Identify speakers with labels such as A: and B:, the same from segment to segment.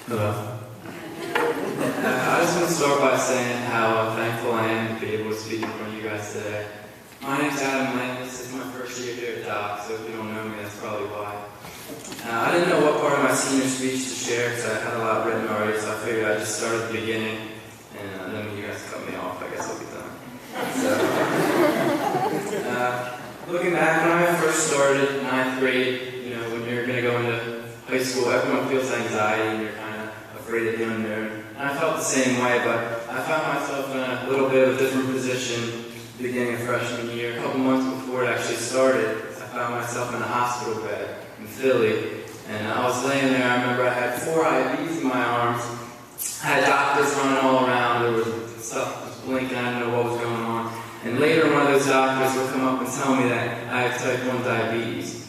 A: Hello. I just want to start by saying how thankful I am to be able to speak in front of you guys today. My name's Adam Lane. This is my first year here at Doc, so if you don't know me, that's probably why. I didn't know what part of my senior speech to share because I had a lot written already, so I figured I'd just start at the beginning, and then when you guys cut me off, I guess I'll be done. So, looking back, when I first started in 9th grade, you know, when you're going to go into high school, everyone feels anxiety and you're kind of afraid of the unknown. And I felt the same way, but I found myself in a little bit of a different position beginning of freshman year. A couple months before it actually started, I found myself in a hospital bed in Philly. And I was laying there, I remember I had 4 IVs in my arms. I had doctors running all around, there was stuff was blinking, I didn't know what was going on. And later one of those doctors would come up and tell me that I have type 1 diabetes.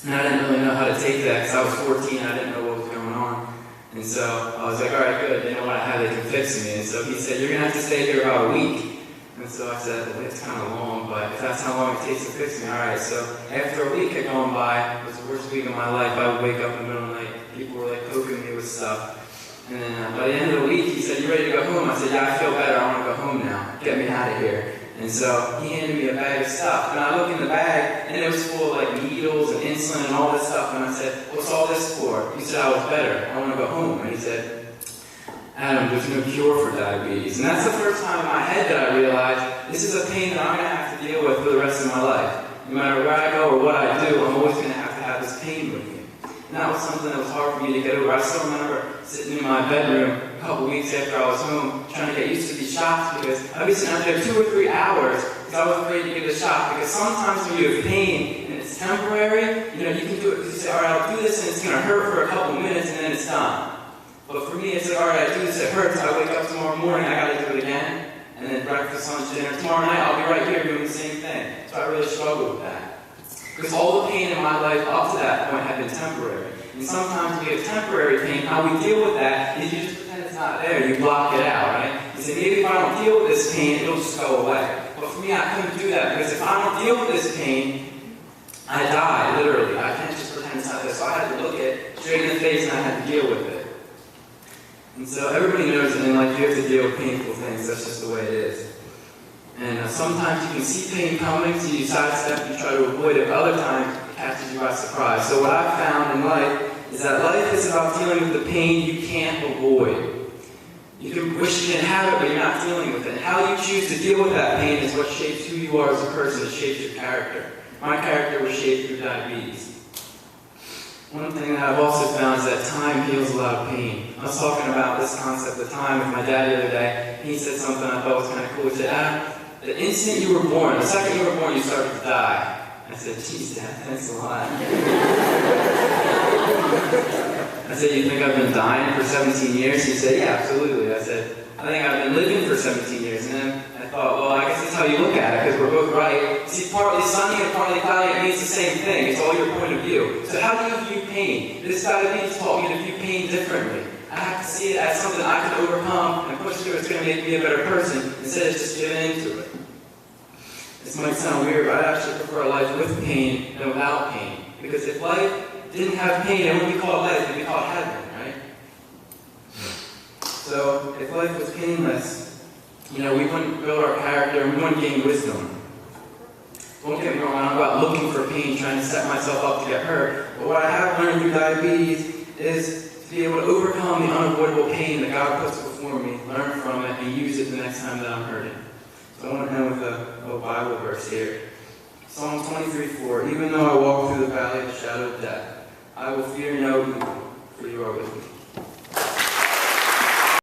A: And I didn't really know how to take that because I was 14, I didn't know what was going on. And so I was like, all right, good, they know what I have, they can fix me. And so he said, you're going to have to stay here about a week. And so I said, well, it's kind of long, but if that's how long it takes to fix me, all right. So after a week had gone by, it was the worst week of my life. I would wake up in the middle of the night, people were like poking me with stuff. And then by the end of the week, he said, you ready to go home? I said, yeah, I feel better, I want to go home now. Get me out of here. And so he handed me a bag of stuff, and I looked in the bag, and it was full of like needles and insulin and all this stuff, and I said, what's all this for? He said, I was better, I want to go home. And he said, Adam, there's no cure for diabetes. And that's the first time in my head that I realized this is a pain that I'm going to have to deal with for the rest of my life. No matter where I go or what I do, I'm always going to have this pain with me. And that was something that was hard for me to get over. I still remember sitting in my bedroom a couple weeks after I was home trying to get used to these shots because I'd be sitting out there 2 or 3 hours because I was afraid to give it a shot. Because sometimes when you have pain and it's temporary, you know, you can do it because you say, all right, I'll do this and it's going to hurt for a couple minutes and then it's done. But for me, it's like, all right, I do this, it hurts. I wake up tomorrow morning, I got to do it again. And then breakfast, lunch, dinner. Tomorrow night, I'll be right here doing the same thing. So I really struggle with that. Because all the pain in my life up to that point had been temporary. And sometimes we have temporary pain. How we deal with that is you just pretend it's not there. You block it out, right? You say, maybe if I don't deal with this pain, it'll just go away. But for me, I couldn't do that. Because if I don't deal with this pain, I die, literally. I can't just pretend it's not there. So I had to look it straight in the face and I had to deal with it. And so everybody knows that in life you have to deal with painful things. That's just the way it is. And sometimes you can see pain coming, so you sidestep, you try to avoid it. But other times, it catches you by surprise. So what I've found in life is that life is about dealing with the pain you can't avoid. You can wish you didn't have it, but you're not dealing with it. And how you choose to deal with that pain is what shapes who you are as a person. It shapes your character. My character was shaped through diabetes. One thing that I've also found is that time heals a lot of pain. I was talking about this concept of time with my dad the other day. He said something I thought was kind of cool. He said, Adam, the instant you were born, the second you were born, you started to die. I said, geez, Dad, thanks a lot. I said, you think I've been dying for 17 years? He said, yeah, absolutely. I said, I think I've been living for 17 years. And then I thought, well, I guess that's how you look at it, because we're both right. See, partly sunny and partly cloudy, it means the same thing. It's all your point of view. So how do you view pain? This diabetes taught me to view pain differently. I have to see it as something I can overcome and push through. It's going to make me a better person instead of just giving into it. This might sound weird, but I actually prefer a life with pain than without pain. Because if life didn't have pain, it wouldn't be called life, it would be called heaven, right? So if life was painless, you know, we wouldn't build our character, we wouldn't gain wisdom. Don't get me wrong, I'm not about looking for pain, trying to set myself up to get hurt. But what I have learned through diabetes is to be able to overcome the unavoidable pain that God puts before me, learn from it, and use it the next time that I'm hurting. So I want to end with a Bible verse here. Psalm 23:4. Even though I walk through the valley of the shadow of death, I will fear no evil, for you are with me.